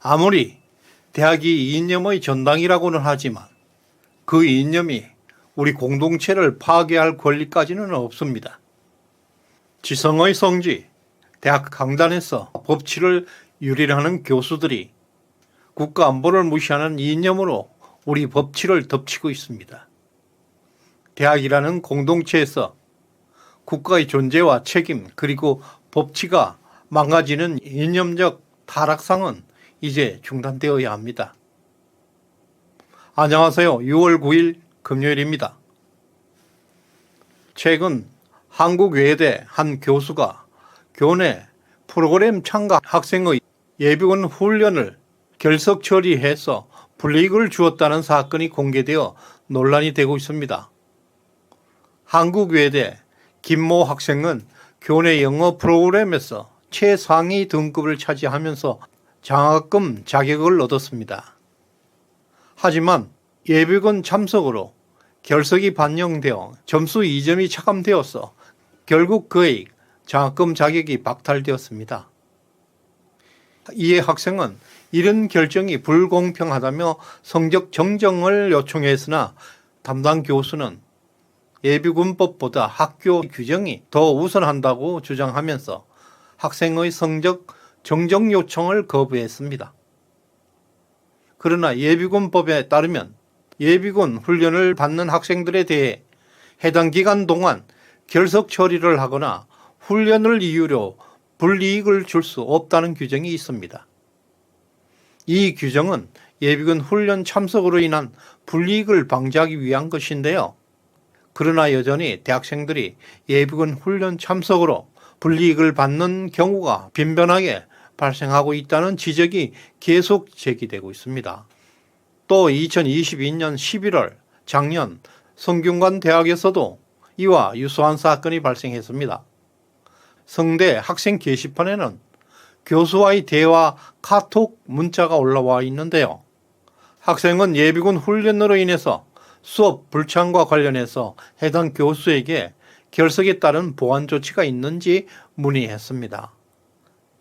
아무리 대학이 이념의 전당이라고는 하지만 그 이념이 우리 공동체를 파괴할 권리까지는 없습니다. 지성의 성지, 대학 강단에서 법치를 유린하는 교수들이 국가 안보를 무시하는 이념으로 우리 법치를 덮치고 있습니다. 대학이라는 공동체에서 국가의 존재와 책임 그리고 법치가 망가지는 이념적 타락상은 이제 중단되어야 합니다. 안녕하세요. 6월 9일 금요일입니다. 최근 한국외대 한 교수가 교내 프로그램 참가 학생의 예비군 훈련을 결석 처리해서 불이익을 주었다는 사건이 공개되어 논란이 되고 있습니다. 한국외대 김모 학생은 교내 영어 프로그램에서 최상위 등급을 차지하면서 장학금 자격을 얻었습니다. 하지만 예비군 참석으로 결석이 반영되어 점수 2점이 차감되어서 결국 그의 장학금 자격이 박탈되었습니다. 이에 학생은 이런 결정이 불공평하다며 성적 정정을 요청했으나 담당 교수는 예비군법보다 학교 규정이 더 우선한다고 주장하면서 학생의 성적 정정 요청을 거부했습니다. 그러나 예비군법에 따르면 예비군 훈련을 받는 학생들에 대해 해당 기간 동안 결석 처리를 하거나 훈련을 이유로 불이익을 줄 수 없다는 규정이 있습니다. 이 규정은 예비군 훈련 참석으로 인한 불이익을 방지하기 위한 것인데요. 그러나 여전히 대학생들이 예비군 훈련 참석으로 불이익을 받는 경우가 빈번하게 발생하고 있다는 지적이 계속 제기되고 있습니다. 또 2022년 11월 작년 성균관 대학에서도 이와 유사한 사건이 발생했습니다. 성대 학생 게시판에는 교수와의 대화 카톡 문자가 올라와 있는데요. 학생은 예비군 훈련으로 인해서 수업 불참과 관련해서 해당 교수에게 결석에 따른 보완 조치가 있는지 문의했습니다.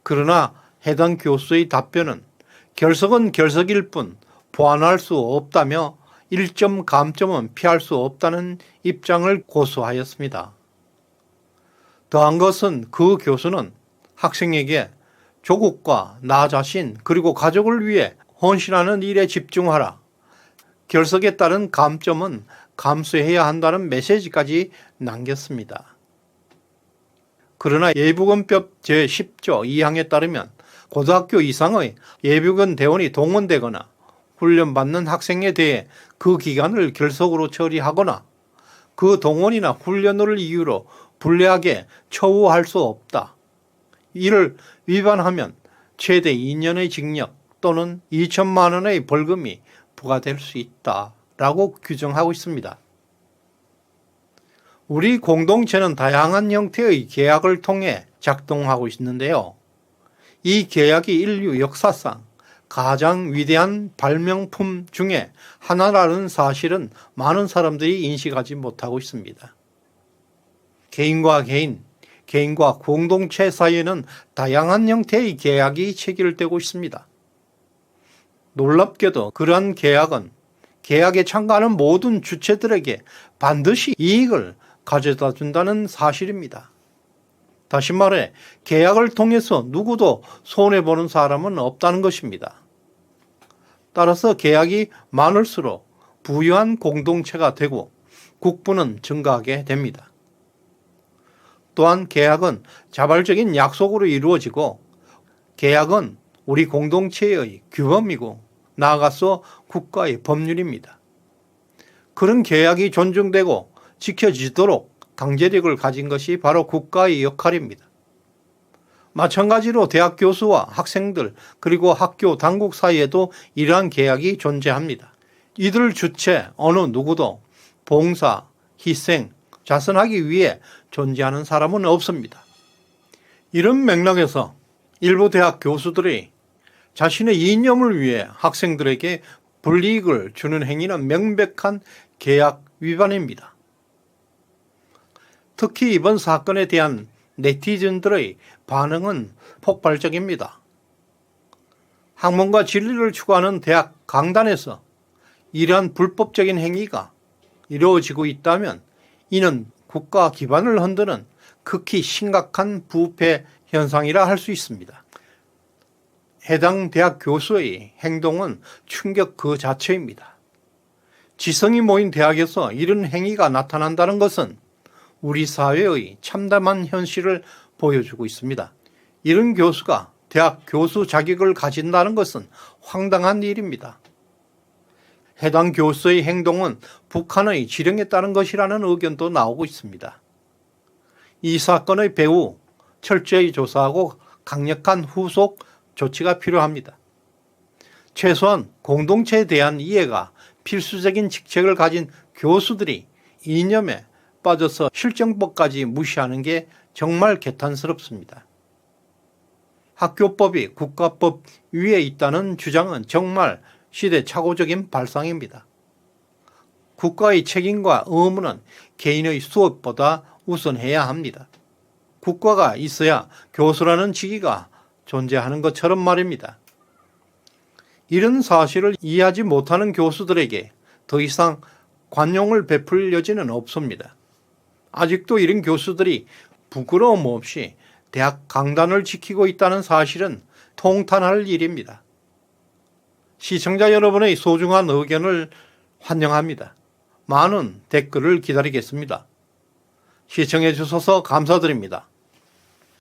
그러나 해당 교수의 답변은 결석은 결석일 뿐 보완할 수 없다며 1점 감점은 피할 수 없다는 입장을 고수하였습니다. 더한 것은 그 교수는 학생에게 조국과 나 자신 그리고 가족을 위해 헌신하는 일에 집중하라. 결석에 따른 감점은 감수해야 한다는 메시지까지 남겼습니다. 그러나 예비군법 제10조 2항에 따르면 고등학교 이상의 예비군 대원이 동원되거나 훈련받는 학생에 대해 그 기간을 결석으로 처리하거나 그 동원이나 훈련을 이유로 불리하게 처우할 수 없다. 이를 위반하면 최대 2년의 징역 또는 2천만 원의 벌금이 부과될 수 있다라고 규정하고 있습니다. 우리 공동체는 다양한 형태의 계약을 통해 작동하고 있는데요. 이 계약이 인류 역사상 가장 위대한 발명품 중에 하나라는 사실은 많은 사람들이 인식하지 못하고 있습니다. 개인과 개인, 개인과 공동체 사이에는 다양한 형태의 계약이 체결되고 있습니다. 놀랍게도 그러한 계약은 계약에 참가하는 모든 주체들에게 반드시 이익을 가져다 준다는 사실입니다. 다시 말해 계약을 통해서 누구도 손해보는 사람은 없다는 것입니다. 따라서 계약이 많을수록 부유한 공동체가 되고 국부는 증가하게 됩니다. 또한 계약은 자발적인 약속으로 이루어지고 계약은 우리 공동체의 규범이고 나아가서 국가의 법률입니다. 그런 계약이 존중되고 지켜지도록 강제력을 가진 것이 바로 국가의 역할입니다. 마찬가지로 대학 교수와 학생들 그리고 학교 당국 사이에도 이러한 계약이 존재합니다. 이들 주체 어느 누구도 봉사, 희생, 자선하기 위해 존재하는 사람은 없습니다. 이런 맥락에서 일부 대학 교수들이 자신의 이념을 위해 학생들에게 불이익을 주는 행위는 명백한 계약 위반입니다. 특히 이번 사건에 대한 네티즌들의 반응은 폭발적입니다. 학문과 진리를 추구하는 대학 강단에서 이러한 불법적인 행위가 이루어지고 있다면 이는 국가 기반을 흔드는 극히 심각한 부패 현상이라 할 수 있습니다. 해당 대학 교수의 행동은 충격 그 자체입니다. 지성이 모인 대학에서 이런 행위가 나타난다는 것은 우리 사회의 참담한 현실을 보여주고 있습니다. 이런 교수가 대학 교수 자격을 가진다는 것은 황당한 일입니다. 해당 교수의 행동은 북한의 지령에 따른 것이라는 의견도 나오고 있습니다. 이 사건의 배후 철저히 조사하고 강력한 후속 조치가 필요합니다. 최소한 공동체에 대한 이해가 필수적인 직책을 가진 교수들이 이념에 빠져서 실정법까지 무시하는 게 정말 개탄스럽습니다. 학교법이 국가법 위에 있다는 주장은 정말 시대착오적인 발상입니다. 국가의 책임과 의무는 개인의 수업보다 우선해야 합니다. 국가가 있어야 교수라는 직위가 존재하는 것처럼 말입니다. 이런 사실을 이해하지 못하는 교수들에게 더 이상 관용을 베풀 여지는 없습니다. 아직도 이런 교수들이 부끄러움 없이 대학 강단을 지키고 있다는 사실은 통탄할 일입니다. 시청자 여러분의 소중한 의견을 환영합니다. 많은 댓글을 기다리겠습니다. 시청해 주셔서 감사드립니다.